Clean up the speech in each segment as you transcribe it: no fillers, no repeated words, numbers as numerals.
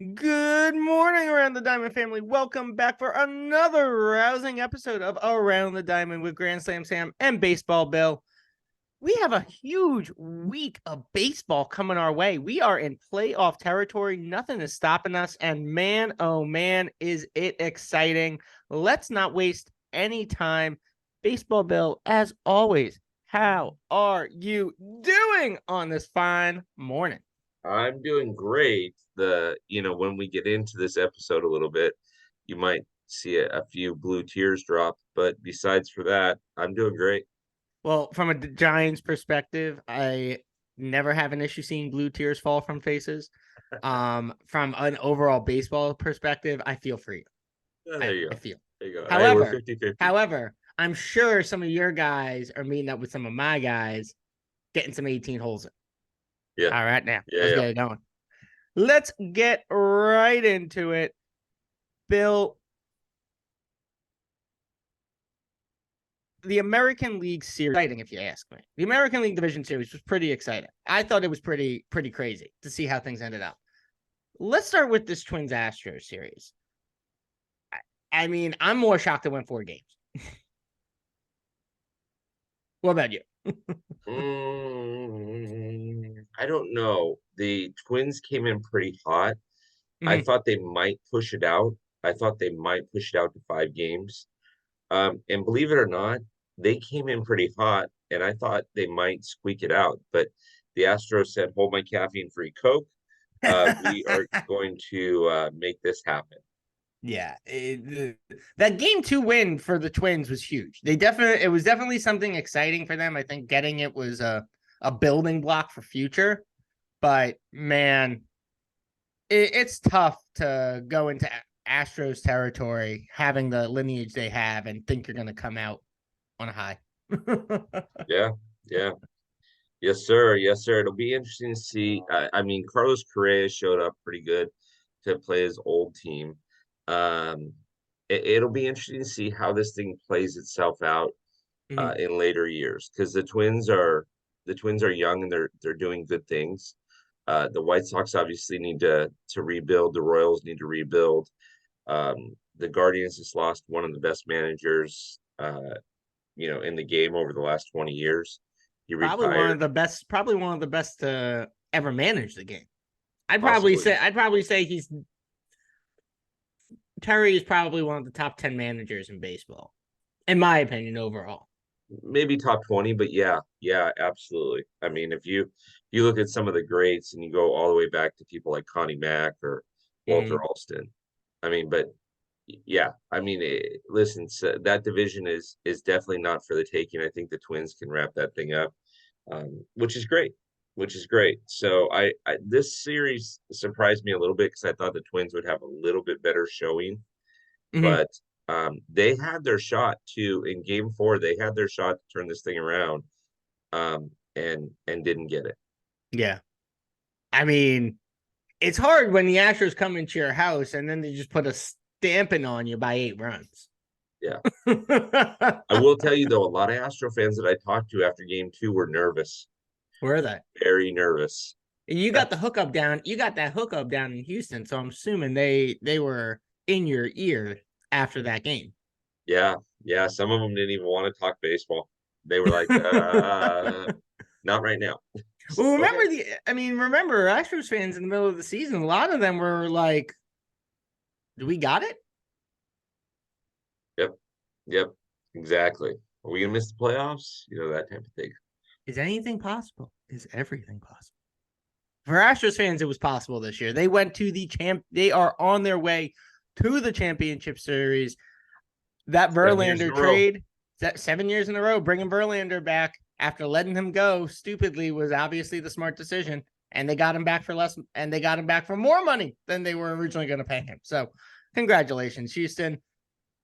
Good morning, Around the Diamond family. Welcome back for another rousing episode of Around the Diamond with Grand Slam Sam and Baseball Bill. We have a huge week of baseball coming our way. We are in playoff territory. Nothing is stopping us. And man, oh man, is it exciting. Let's not waste any time. Baseball Bill, as always, how are you doing on this fine morning? I'm doing great. When we get into this episode a little bit, you might see a few blue tears drop, but besides for that, I'm doing great. Well, from a Giants perspective, I never have an issue seeing blue tears fall from faces. From an overall baseball perspective, I feel for you. Yeah, there I you go. feel. There you go. Hey, we're However, 50-50. however, I'm sure some of your guys are meeting up with some of my guys, getting some 18 holes in. Yeah. All right, now Yeah, let's yeah. get it going. Let's get right into it. Bill, the American League Series, exciting if you ask me. The American League Division Series was pretty exciting. I thought it was pretty crazy to see how things ended up. Let's start with this Twins Astros series. I mean, I'm more shocked it went 4 games. What about you? I don't know. The Twins came in pretty hot. I Mhm. thought they might push it out. I thought they might push it out to 5 games. And believe it or not, they came in pretty hot, and I thought they might squeak it out. But the Astros said, "Hold my caffeine-free Coke. We are going to make this happen." Yeah, that game 2 win for the Twins was huge. It was definitely something exciting for them. I think getting it was a building block for future. But man, it's tough to go into Astros territory having the lineage they have and think you're going to come out on a high. Yeah, yeah, yes, sir, yes, sir. It'll be interesting to see. I mean, Carlos Correa showed up pretty good to play his old team. Um, it'll be interesting to see how this thing plays itself out Mhm. in later years because the Twins are young and they're doing good things. The White Sox obviously need to rebuild. The Royals need to rebuild. The Guardians just lost one of the best managers, in the game over the last 20 years. He retired, Probably one of the best to ever manage the game. possibly. I'd probably say Terry is probably one of the top 10 managers in baseball, in my opinion, overall. Maybe top 20, but yeah, yeah, absolutely. I mean, if you look at some of the greats and you go all the way back to people like Connie Mack or Walter Mm-hmm. Alston, I mean, but yeah, I mean, listen, so that division is definitely not for the taking. I think the Twins can wrap that thing up, which is great, which is great. So this series surprised me a little bit because I thought the Twins would have a little bit better showing, Mm-hmm. but they had their shot too in Game 4. They had their shot to turn this thing around, and didn't get it. Yeah. I mean, it's hard when the Astros come into your house and then they just put a stamping on you by 8 runs. Yeah. Where I will tell you though, a lot of Astro fans that I talked to after Game 2 were nervous, are they? very nervous. You got the hookup down. You got that hookup down in Houston, so I'm assuming they were in your ear after that game. Yeah, yeah. Some of them didn't even want to talk baseball. They were like, not right now. Well, Okay. remember Astros fans in the middle of the season, a lot of them were like, "Do we got it? Yep. Yep. Exactly. Are we gonna miss the playoffs? That type of thing. Is anything possible? Is everything possible?" For Astros fans, it was possible this year. They went to the champ. They are on their way to the championship series. That 7 years in Verlander a row. trade, that 7 years in a row, bringing Verlander back after letting him go stupidly was obviously the smart decision. And they got him back for less, and they got him back for more money than they were originally going to pay him. So, congratulations, Houston.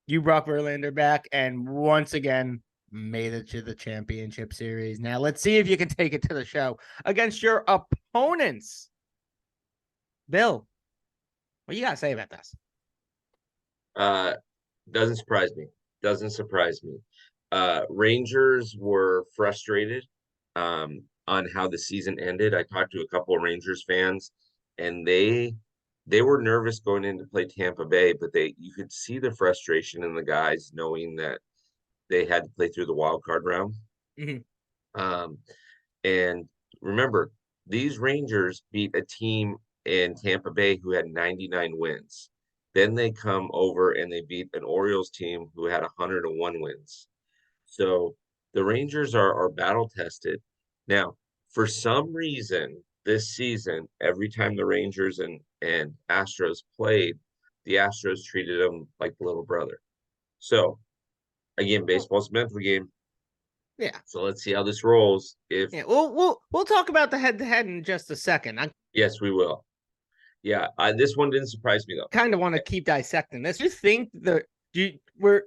You brought Verlander back, and once again made it to the championship series. Now, let's see if you can take it to the show against your opponents. Bill, what you got to say about this? Uh, doesn't surprise me. Doesn't surprise me. Rangers were frustrated on how the season ended. I talked to a couple of Rangers fans, and they they were nervous going in to play Tampa Bay, but you could see the frustration in the guys knowing that they had to play through the wild card round. Mhm. Um, and remember, these Rangers beat a team in Tampa Bay who had 99 wins. Then they come over and they beat an Orioles team who had 101 wins. So the Rangers are battle tested. Now, for some reason, this season, every time the Rangers and Astros played, the Astros treated them like the little brother. So again, Well, baseball's a mental game. yeah. So let's see how this rolls. If Yeah. We'll talk about the head to head in just a second. I yes, we will. Yeah, this one didn't surprise me though. kind of want to keep dissecting this. You think the do you, we're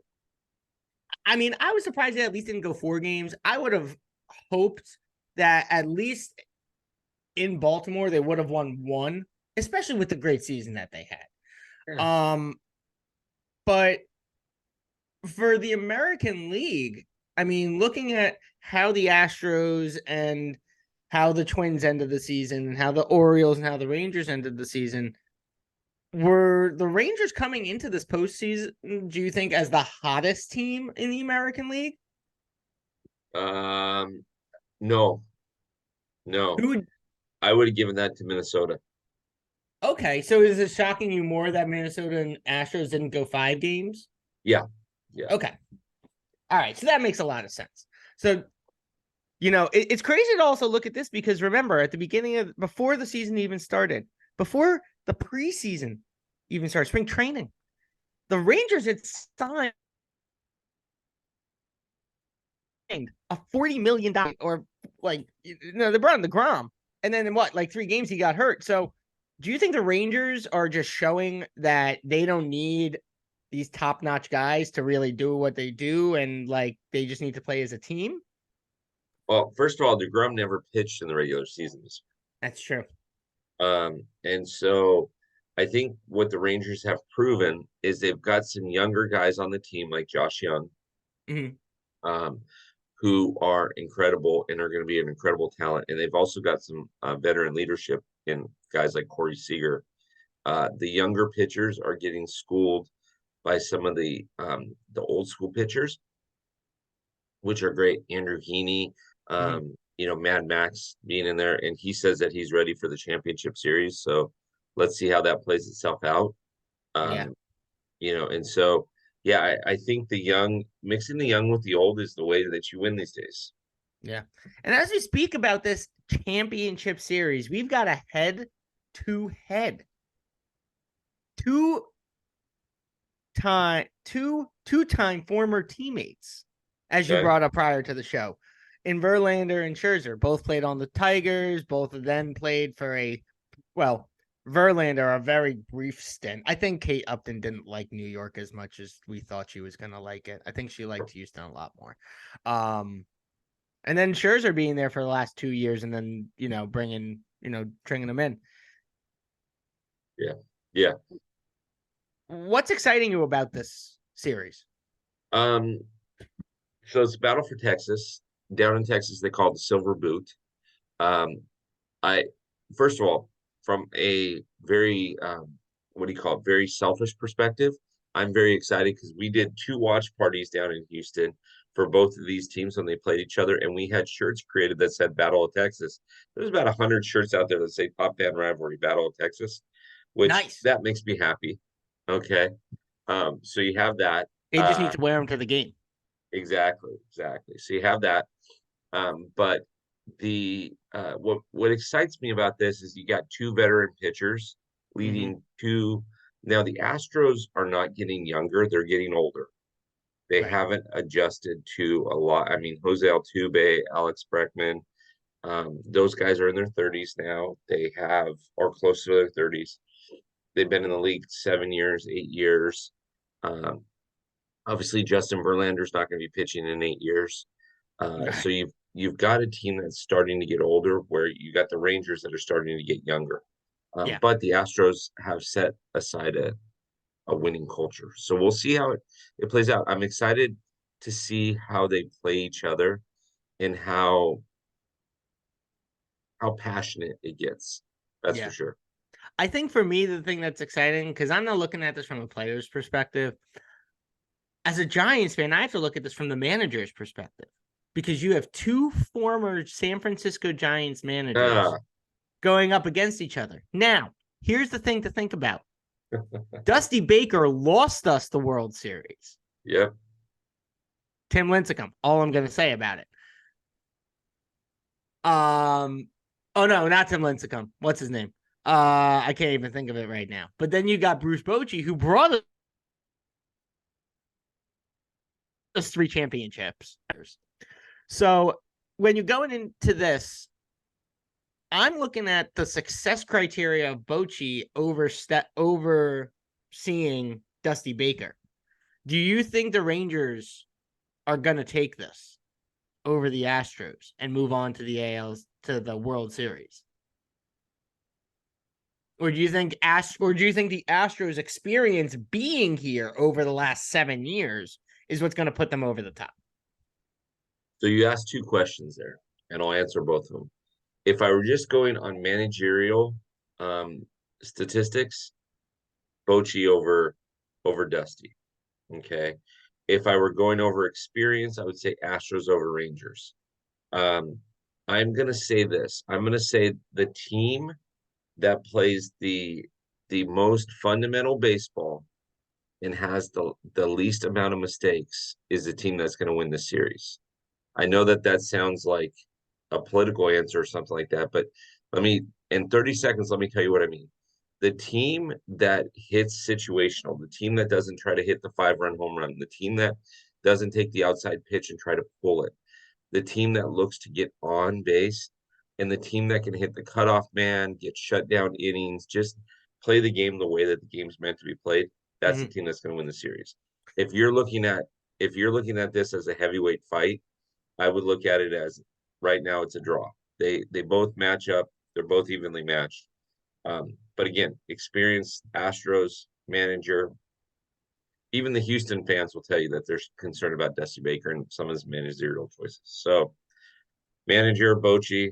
I mean, I was surprised they at least didn't go 4 games. I would have hoped that at least in Baltimore they would have won one, especially with the great season that they had. Yeah. But for the American League, I mean, looking at how the Astros and how the Twins ended the season and how the Orioles and how the Rangers ended the season, were the Rangers coming into this postseason, do you think, as the hottest team in the American League? No, no. Who I would have given that to Minnesota. Okay, so is it shocking you more that Minnesota and Astros didn't go 5 games? Yeah, yeah. Okay. All right, so that makes a lot of sense. So, it's crazy to also look at this because remember, at the beginning of before the season even started, before the preseason even started, spring training, the Rangers had signed a $40 million or they brought in the Grom, and then in what, like 3 games he got hurt. So, do you think the Rangers are just showing that they don't need these top notch guys to really do what they do, and like they just need to play as a team? Well, first of all, DeGrom never pitched in the regular seasons. That's true. And so I think what the Rangers have proven is they've got some younger guys on the team like Josh Young, Mhm. um, who are incredible and are going to be an incredible talent. And they've also got some veteran leadership in guys like Corey Seager. The younger pitchers are getting schooled by some of the old school pitchers, which are great. Andrew Heaney, Mhm. Mad Max being in there, and he says that he's ready for the championship series. So let's see how that plays itself out. Yeah. Um, and so yeah, I think mixing the young with the old is the way that you win these days. Yeah. And as we speak about this championship series, we've got a head to head. Two-time former teammates, as you Okay. brought up prior to the show. In Verlander and Scherzer, both played on the Tigers. Both of them played for Verlander a very brief stint. I think Kate Upton didn't like New York as much as we thought she was going to like it. I think she liked Houston a lot more. And then Scherzer being there for the last 2 years, and then bringing them in. Yeah. Yeah. What's exciting you about this series? Um, so it's Battle for Texas. Down in Texas, they call it the Silver Boot. Um, I first of all, from a very what do you call it, very selfish perspective, I'm very excited because we did 2 watch parties down in Houston for both of these teams when they played each other, and we had shirts created that said Battle of Texas. There's about 100 shirts out there that say TopFanRivalry Battle of Texas, which Nice. that makes me happy. Okay. So you have that. They just need to wear them to the game. Exactly, exactly. So you have that. But the what excites me about this is you got 2 veteran pitchers Mm-hmm. leading to now the Astros are not getting younger, they're getting older. They Right. haven't adjusted to a lot. I mean, Jose Altuve, Alex Bregman, those guys are in their 30s now. They have or close to their 30s. They've been in the league 7 years, 8 years. Um, Obviously, Justin Verlander's not going to be pitching in 8 years. So Right. you've got a team that's starting to get older, where you got the Rangers that are starting to get younger. Yeah. But the Astros have set aside a winning culture. So we'll see how it plays out. I'm excited to see how they play each other and how passionate it gets. That's for Yeah. sure. I think for me, the thing that's exciting, because I'm not looking at this from a player's perspective. As a Giants fan, I have to look at this from the manager's perspective because you have two former San Francisco Giants managers Ah, going up against each other. Now, here's the thing to think about. Dusty Baker lost us the World Series. yep. Tim Lincecum, all I'm going to say about it. Oh no, not Tim Lincecum. What's his name? I can't even think of it right now. But then you got Bruce Bochy, who brought us 3 championships. So when you're going into this, I'm looking at the success criteria of Bochy overseeing Dusty Baker. Do you think the Rangers are going to take this over the Astros and move on to the ALs to the World Series? Or do you think the Astros experience being here over the last 7 years is what's going to put them over the top? So you asked two questions there, and I'll answer both of them. If I were just going on managerial um, statistics, Bochy over Dusty. Okay. If I were going over experience, I would say Astros over Rangers. Um, I'm gonna say this. I'm gonna say the team that plays the most fundamental baseball and has the least amount of mistakes is the team that's going to win the series. I know that that sounds like a political answer or something like that, but let me, in 30 seconds, let me tell you what I mean. The team that hits situational, the team that doesn't try to hit the 5-run home run, the team that doesn't take the outside pitch and try to pull it, the team that looks to get on base, and the team that can hit the cutoff man, get shut down innings, just play the game the way that the game's meant to be played. That's the Mm-hmm. team that's going to win the series. If you're looking at if you're looking at this as a heavyweight fight, I would look at it as right now it's a draw. They both match up. They're both evenly matched. But again, experienced Astros manager, even the Houston fans will tell you that they're concerned about Dusty Baker and some of his managerial choices. So manager Bochy,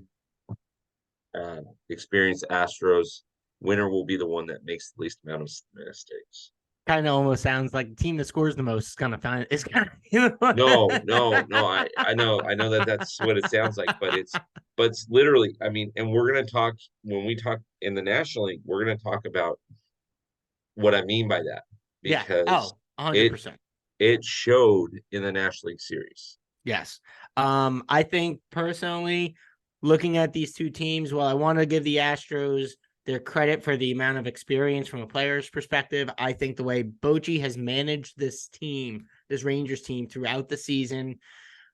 experienced Astros, winner will be the one that makes the least amount of mistakes. Kind of almost sounds like the team that scores the most is going to find it's kind No, no, no. of. I know that that's what it sounds like, but it's literally. I mean, and we're gonna talk when we talk in the National League. We're gonna talk about what I mean by that Yeah. because Oh, it 100%. it showed in the National League series. Yes. I think personally, looking at these two teams, while I want to give the Astros their credit for the amount of experience from a player's perspective, I think the way Bochy has managed this team, this Rangers team throughout the season,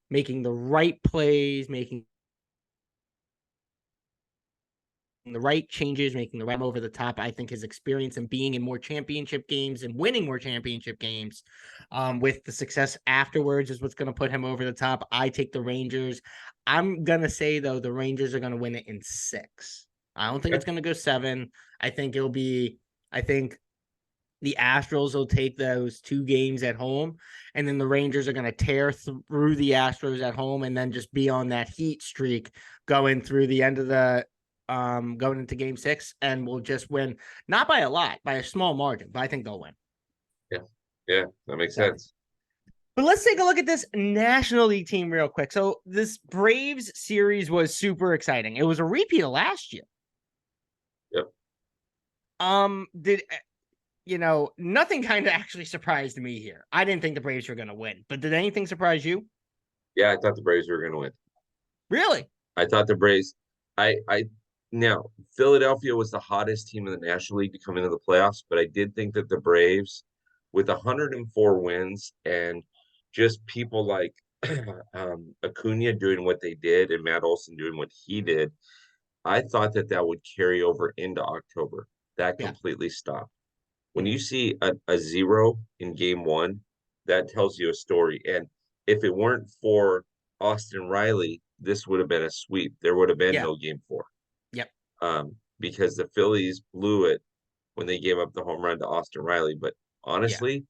making the right plays, making the right changes, making the right over the top. I think his experience in being in more championship games and winning more championship games with the success afterwards is what's going to put him over the top. I take the Rangers. I'm going to say, though, the Rangers are going to win it in 6. I don't think Yeah, it's going to go 7. I think the Astros will take those 2 games at home, and then the Rangers are going to tear through the Astros at home and then just be on that heat streak going through the end of the going into game 6, and we'll just win, not by a lot, by a small margin, but I think they'll win. yeah, yeah. That makes So, sense. but let's take a look at this National League team real quick. So this Braves series was super exciting. It was a repeat of last year. Yep. Did nothing kind of actually surprised me here. I didn't think the Braves were going to win, but did anything surprise you? Yeah, I thought the Braves were going to win. Really? I thought the Braves. I now Philadelphia was the hottest team in the National League to come into the playoffs, but I did think that the Braves, with 104 wins and just people like Acuna doing what they did and Matt Olson doing what he did, I thought that that would carry over into October. That Yeah. completely stopped. When Mm-hmm. you see a 0 in game one, that tells you a story. And if it weren't for Austin Riley, this would have been a sweep. There would have been Yeah. no game 4. Yep. Because the Phillies blew it when they gave up the home run to Austin Riley. But Yeah. honestly,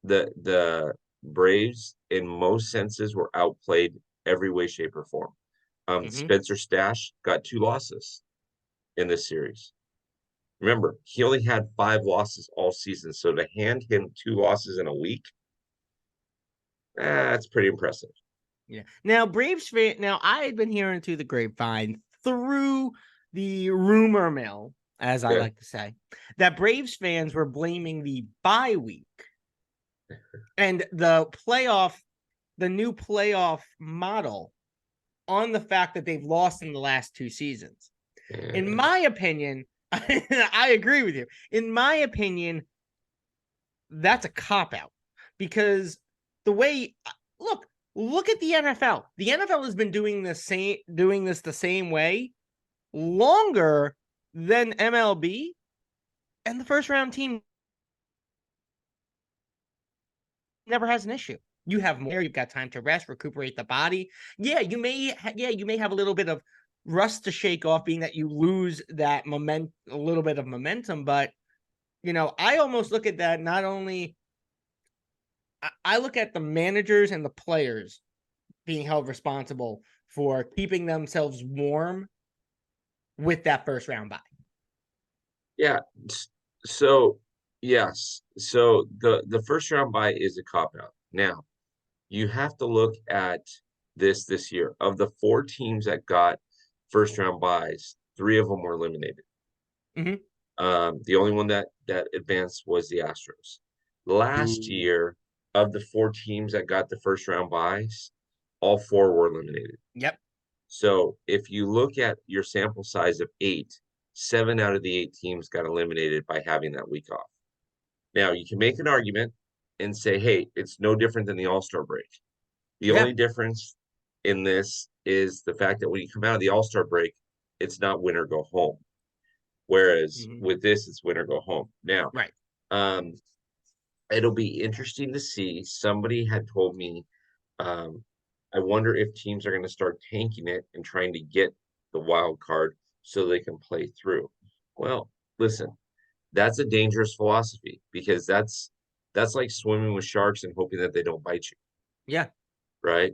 the Braves, in most senses, were outplayed every way, shape, or form. Mm-hmm. Spencer Stash got 2 losses in this series. Remember, he only had 5 losses all season. So to hand him 2 losses in a week, that's pretty impressive. Yeah. Now, Braves fan. Now, I had been hearing through the grapevine, through the rumor mill, as I Okay. like to say, that Braves fans were blaming the bye week and the new playoff model on the fact that they've lost in the last 2 seasons. In Yeah. my opinion, I agree with you. In my opinion, that's a cop out because the way look at the NFL. The NFL has been doing this the same way longer than MLB, and the first round team never has an issue. You have more, you've got time to rest, recuperate the body. You may have a little bit of rust to shake off, being that you lose that a little bit of momentum, but I almost look at that not only I look at the managers and the players being held responsible for keeping themselves warm with that first round bye. Yeah. So yes. So the first round bye is a cop out. Now you have to look at this year. Of the 4 teams that got first round buys, 3 of them were eliminated. Mm-hmm. The only one that advanced was the Astros. Last Ooh. year, of the 4 teams that got the first round buys, all 4 were eliminated. Yep. So if you look at your sample size of 8, 7 out of the 8 teams got eliminated by having that week off. Now you can make an argument and say, hey, it's no different than the All-Star break. The Yeah. only difference in this is the fact that when you come out of the All-Star break, it's not win or go home. Whereas Mm-hmm. with this, it's win or go home. Now, Right. um, it'll be interesting to see. Somebody had told me, um, I wonder if teams are going to start tanking it and trying to get the wild card so they can play through. Well, listen, that's a dangerous philosophy because that's like swimming with sharks and hoping that they don't bite you, Yeah. right?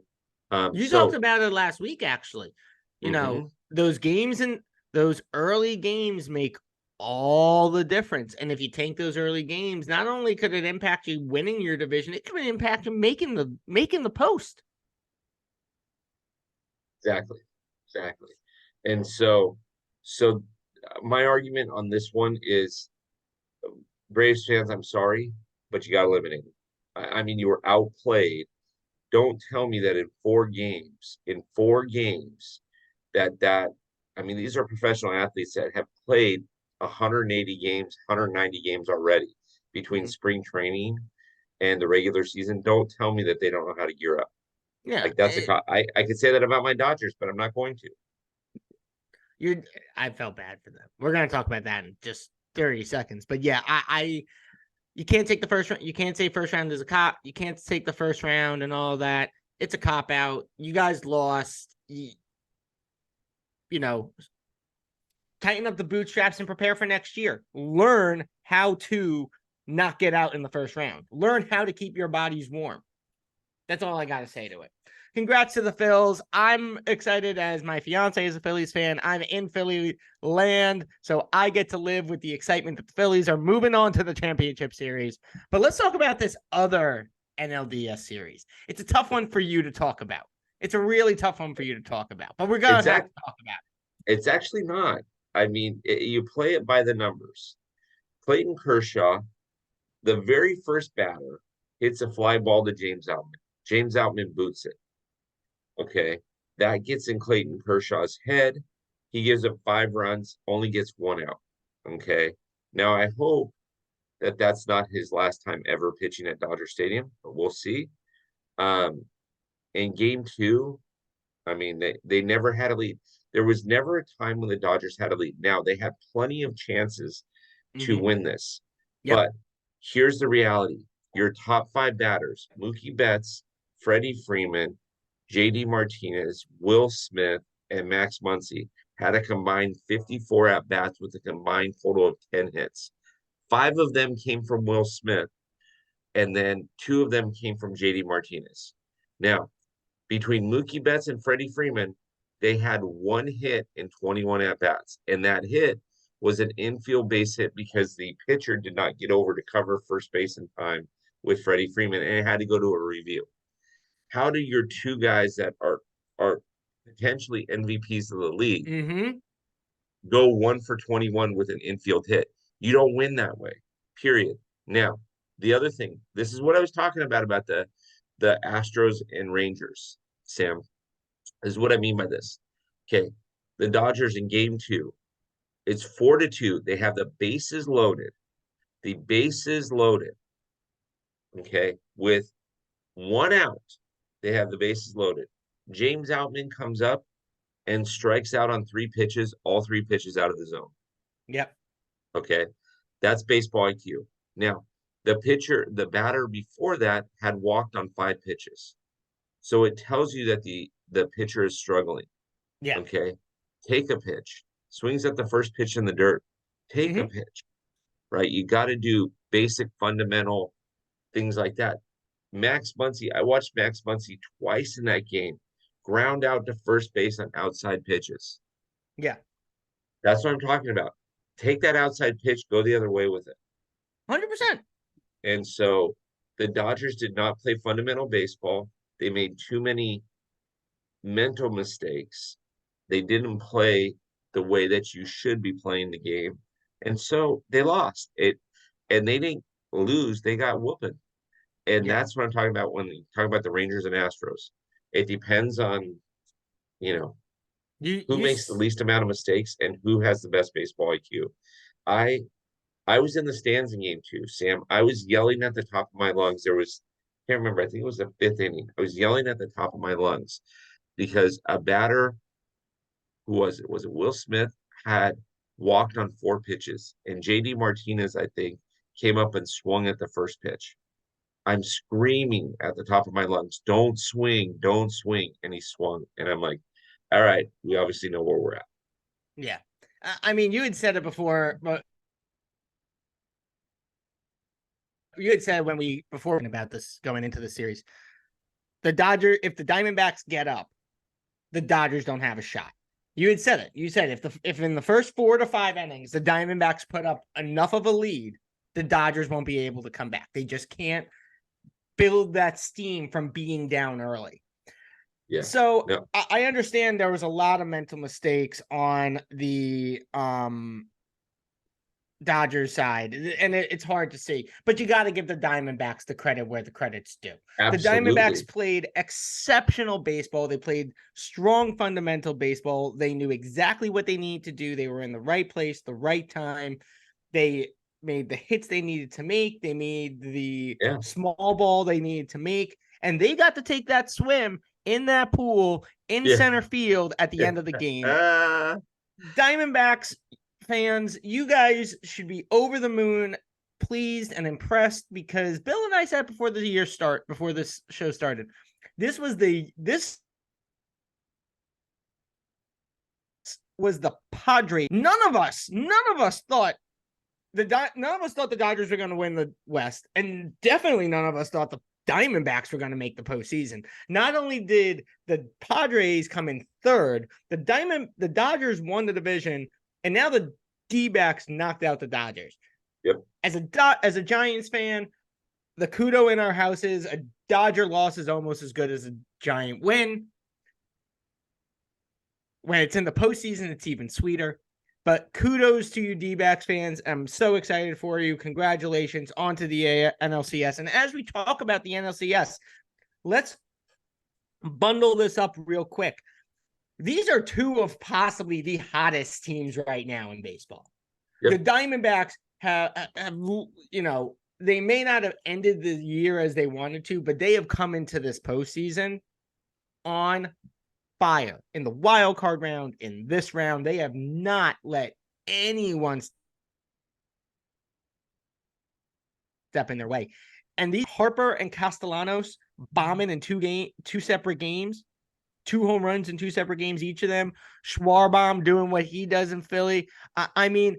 You talked So about it last week, actually. mhm, Those games and those early games make all the difference. And if you tank those early games, not only could it impact you winning your division, it could impact you making the post. exactly, exactly. And so my argument on this one is Braves fans, I'm sorry, but you got eliminated. I mean, you were outplayed. Don't tell me that in 4 games, that I mean, these are professional athletes that have played 180 games, 190 games already between Mhm. spring training and the regular season. Don't tell me that they don't know how to gear up. Yeah, Like I could say that about my Dodgers, but I'm not going to. you're. I felt bad for them. We're gonna talk about that in just 30 seconds. But yeah, you can't take the first round. You can't say first round is a cop. You can't take the first round and all that. It's a cop out. You guys lost. You know, tighten up the bootstraps and prepare for next year. Learn how to not get out in the first round. Learn how to keep your bodies warm. That's all I got to say to it. Congrats to the Phils. I'm excited as my fiance is a Phillies fan. I'm in Philly land, so I get to live with the excitement that the Phillies are moving on to the championship series. But let's talk about this other NLDS series. It's a tough one for you to talk about. It's a really tough one for you to talk about, but we're going It's to have act, to talk about it's actually not. I mean, you play it by the numbers. Clayton Kershaw, the very first batter, hits a fly ball to James Outman. James Outman boots it. Okay. That gets in Clayton Kershaw's head. He gives up 5 runs, only gets 1 out. Okay. Now, I hope that that's not his last time ever pitching at Dodger Stadium, but we'll see. Um, in game 2, I mean, they never had a lead. There was never a time when the Dodgers had a lead. Now, they had plenty of chances it. to win this. Yep. But here's the reality. Your top 5 batters, Mookie Betts, Freddie Freeman, JD Martinez, Will Smith, and Max Muncy had a combined 54 at bats with a combined total of 10 hits. 5 of them came from Will Smith, and then 2 of them came from JD Martinez. Now, between Mookie Betts and Freddie Freeman, they had 1 hit in 21 at bats, and that hit was an infield base hit because the pitcher did not get over to cover first base in time with Freddie Freeman, and it had to go to a review. How do your two guys that are potentially MVPs of the league Mm-hmm. go 1 for 21 with an infield hit? You don't win that way. Period. Now, the other thing, this is what I was talking about the Astros and Rangers, Sam, is what I mean by this. Okay. The Dodgers in game two, it's 4-2. They have the bases loaded. The bases loaded. Okay. With one out, they have the bases loaded. James Outman comes up and strikes out on 3 pitches, all 3 pitches out of the zone. Yep. Okay. That's baseball IQ. Now, the batter before that had walked on 5 pitches. So it tells you that the pitcher is struggling. Yeah. Okay. Take a pitch. Swings at the first pitch in the dirt. Take a Mm-hmm. pitch. Right. You got to do basic fundamental things like that. Max Muncy, I watched Max Muncy twice in that game, ground out to first base on outside pitches. Yeah. That's what I'm talking about. Take that outside pitch, go the other way with it. 100%. And so the Dodgers did not play fundamental baseball. They made too many mental mistakes. They didn't play the way that you should be playing the game. And so they lost it. And they didn't lose, they got whooping. And Yeah. that's what I'm talking about when you talk about the Rangers and Astros. It depends on, you know, You who you makes the s- least amount of mistakes and who has the best baseball IQ. I I was in the stands in game two, Sam. I was yelling at the top of my lungs. Can't remember, I think it was the fifth inning. I was yelling at the top of my lungs because a batter, who was it? Was it Will Smith? Had walked on 4 pitches. And JD Martinez, I think, came up and swung at the first pitch. I'm screaming at the top of my lungs, don't swing, don't swing. And he swung. And I'm like, all right, we obviously know where we're at. yeah. I mean, you had said it before, but you had said when we before about this going into the series, if the Diamondbacks get up, the Dodgers don't have a shot. You had said it. You said if in the first 4 to 5 innings the Diamondbacks put up enough of a lead, the Dodgers won't be able to come back. They just can't build that steam from being down early. Yeah. So No. I understand there was a lot of mental mistakes on the Dodgers side, and it's hard to see, but you got to give the Diamondbacks the credit where the credit's due. The Absolutely. Diamondbacks played exceptional baseball. They played strong fundamental baseball. They knew exactly what they needed to do. They were in the right place, the right time. They made the hits they needed to make. They made the Yeah. small ball they needed to make, and they got to take that swim in that pool in Yeah. center field at the end of the game. Uh, Diamondbacks fans, you guys should be over the moon, pleased and impressed, because Bill and I said before this show started, this was the Padres. None of us thought the Dodgers were going to win the West, and definitely none of us thought the Diamondbacks were going to make the postseason. Not only did the Padres come in third, the Dodgers won the division, and now the D-backs knocked out the Dodgers. Yep. As a Giants fan, the kudo in our house is a Dodger loss is almost as good as a Giant win. When it's in the postseason, it's even sweeter. But kudos to you, D-backs fans. I'm so excited for you. Congratulations onto the NLCS. And as we talk about the NLCS, let's bundle this up real quick. These are two of possibly the hottest teams right now in baseball. Yep. The Diamondbacks have, they may not have ended the year as they wanted to, but they have come into this postseason on fire in the wild card round. In this round, they have not let anyone step in their way. And these Harper and Castellanos bombing in two separate games, 2 home runs in 2 separate games, each of them. Schwarbaum doing what he does in Philly. I mean,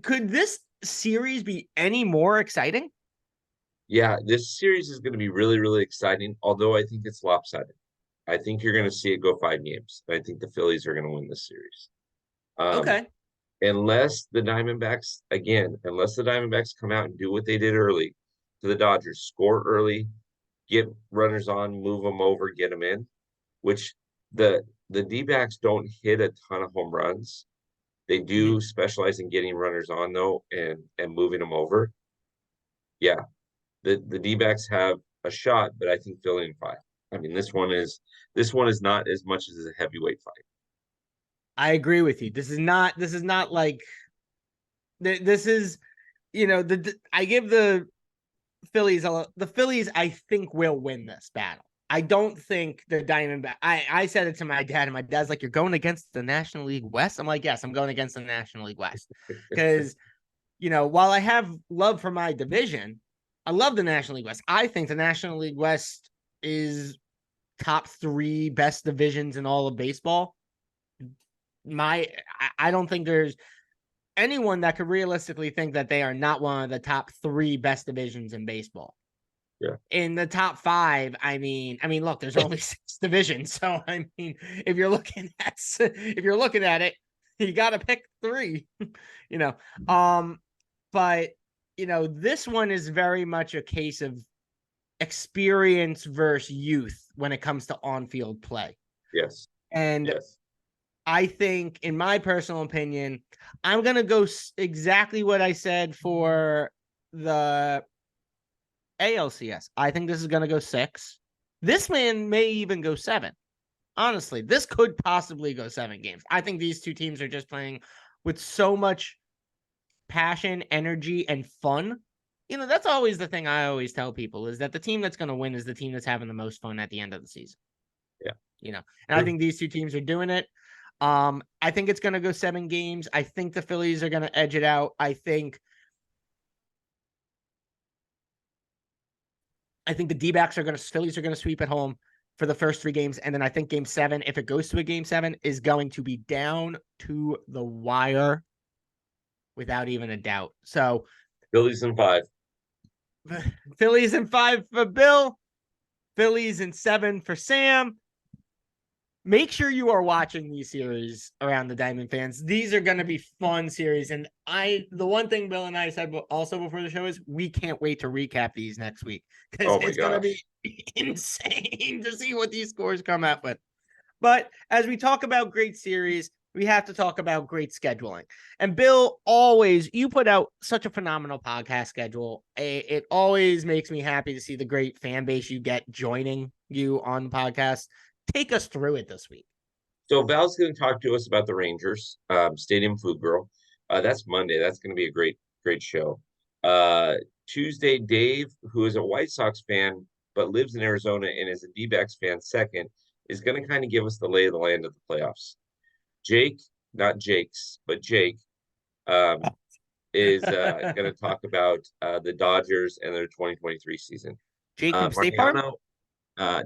could this series be any more exciting? Yeah, this series is going to be really, really exciting, although I think it's lopsided. I think you're going to see it go 5 games. I think the Phillies are going to win this series. Okay. unless the Diamondbacks come out and do what they did early to the Dodgers, score early, get runners on, move them over, get them in, which the D-backs don't hit a ton of home runs. They do specialize in getting runners on though and moving them over. Yeah, the D-backs have a shot, but I think Philly in five. I mean, this one is not as much as a heavyweight fight. I agree with you. This is not like this is, I give the Phillies I think will win this battle. I don't think the Diamondback. I said it to my dad, and my dad's like, "You're going against the National League West." I'm like, "Yes, I'm going against the National League West," because while I have love for my division, I love the National League West. I think the National League West is top 3 best divisions in all of baseball. I don't think there's anyone that could realistically think that they are not one of the top 3 best divisions in baseball. Yeah. In the top 5, I mean, look, there's only 6 divisions, so I mean, if you're looking at it, you got to pick 3, But this one is very much a case of experience versus youth when it comes to on-field play. Yes. And yes. I think, in my personal opinion, I'm going to go exactly what I said for the ALCS. I think this is going to go 6. This man may even go 7. Honestly, this could possibly go 7 games. I think these two teams are just playing with so much passion, energy, and fun. That's always the thing I always tell people, is that the team that's going to win is the team that's having the most fun at the end of the season. Yeah. And I think these two teams are doing it. I think it's going to go 7 games. I think the Phillies are going to edge it out. I think the Phillies are going to sweep at home for the first 3 games. And then I think game 7, if it goes to a game 7, is going to be down to the wire without even a doubt. So Phillies in 5. Phillies in 5 for Bill. Phillies in 7 for Sam. Make sure you are watching these series around the Diamond fans. These are going to be fun series. And the one thing Bill and I said also before the show is we can't wait to recap these next week, because it's going to be insane to see what these scores come out with. But as we talk about great series, we have to talk about great scheduling. And Bill, you put out such a phenomenal podcast schedule. It always makes me happy to see the great fan base you get joining you on the podcast. Take us through it this week. So Val's going to talk to us about the Rangers, Stadium Food Girl. That's Monday. That's going to be a great show. Tuesday, Dave, who is a White Sox fan but lives in Arizona and is a D-backs fan second, is going to kind of give us the lay of the land of the playoffs. Jake, not Jake's, but Jake, is going to talk about the Dodgers and their 2023 season. Jake from State Farm?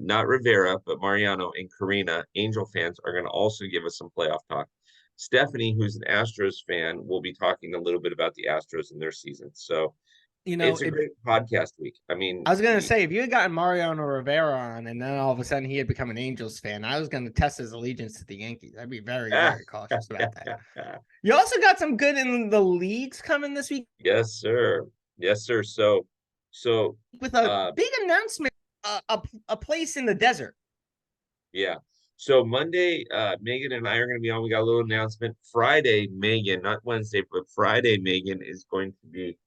Not Rivera, but Mariano and Karina, Angel fans, are going to also give us some playoff talk. Stephanie, who's an Astros fan, will be talking a little bit about the Astros and their season. So it's a great podcast week. I mean, I was going to say, if you had gotten Mariano Rivera on and then all of a sudden he had become an Angels fan, I was going to test his allegiance to the Yankees. I'd be very, very cautious about that. You also got some good in the leagues coming this week. Yes, sir. Yes, sir. So with a big announcement, a place in the desert. Yeah. So Monday, Megan and I are going to be on. We got a little announcement. Friday, Megan, not Wednesday, but Friday, Megan is going to be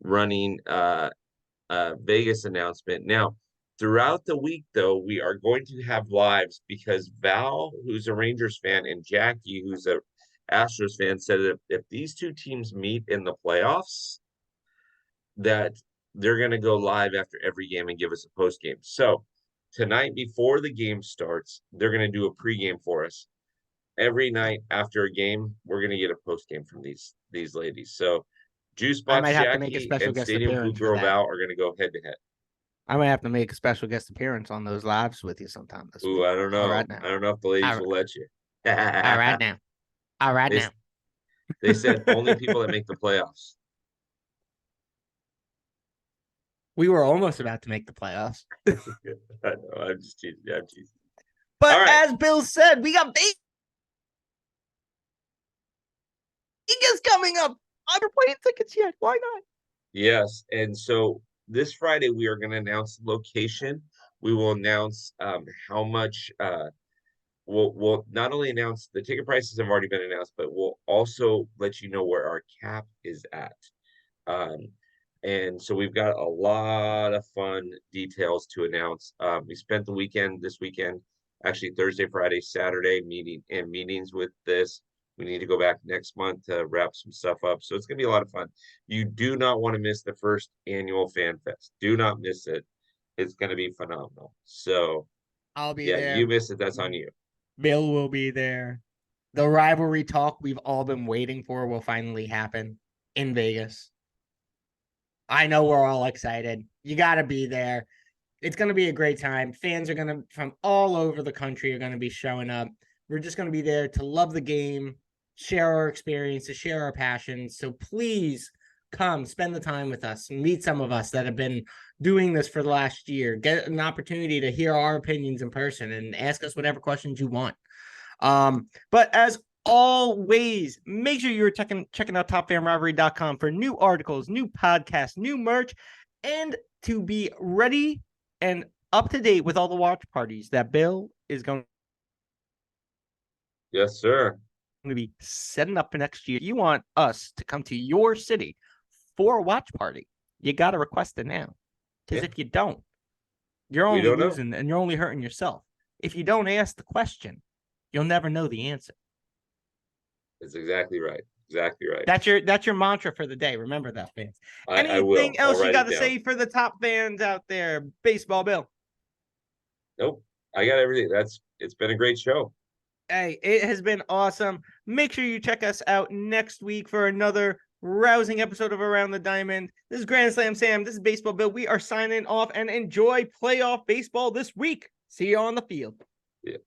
running a Vegas announcement. Now, throughout the week, though, we are going to have lives, because Val, who's a Rangers fan, and Jackie, who's a Astros fan, said that if these two teams meet in the playoffs, that they're going to go live after every game and give us a post game. So tonight, before the game starts, they're going to do a pregame for us. Every night after a game, we're going to get a post game from these ladies. So Juice Box Jackie and Stadium Food Girl Val are going to go head to head. I might have to make a special guest appearance on those lives with you sometime this week. I don't know. Right now. I don't know if the ladies will let you. All right now. They said only people that make the playoffs. We were almost about to make the playoffs. I know. I'm just teasing. But as Bill said, we got is coming up. I'm playing tickets yet. Why not? Yes, and so this Friday we are going to announce the location. We will announce how much. We'll not only announce the ticket prices have already been announced, but we'll also let you know where our cap is at. Um, and so we've got a lot of fun details to announce. We spent the weekend this weekend, actually Thursday, Friday, Saturday, meetings with this. We need to go back next month to wrap some stuff up. So it's gonna be a lot of fun. You do not want to miss the first annual Fan Fest. Do not miss it. It's gonna be phenomenal. So I'll be yeah, you there. miss it, that's on you. Bill will be there. The rivalry talk we've all been waiting for will finally happen in Vegas. I know we're all excited. You got to be there. It's going to be a great time. Fans are going to, from all over the country, are going to be showing up. We're just going to be there to love the game, share our experiences, share our passions. So please come spend the time with us, meet some of us that have been doing this for the last year, get an opportunity to hear our opinions in person and ask us whatever questions you want. But as always, make sure you're checking out TopFanRivalry.com for new articles, new podcasts, new merch, and to be ready and up to date with all the watch parties that Bill is going Yes, sir. to be setting up for next year. You want us to come to your city for a watch party, you got to request it now. Because if you don't, you're We only don't know. losing and you're only hurting yourself. If you don't ask the question, you'll never know the answer. That's exactly right. Exactly right. That's your mantra for the day. Remember that, fans. I will. Anything I'll else you write got it to down. say for the top fans out there? Baseball Bill. Nope. I got everything. It's been a great show. Hey, it has been awesome. Make sure you check us out next week for another rousing episode of Around the Diamond. This is Grand Slam Sam. This is Baseball Bill. We are signing off and enjoy playoff baseball this week. See you on the field. Yeah.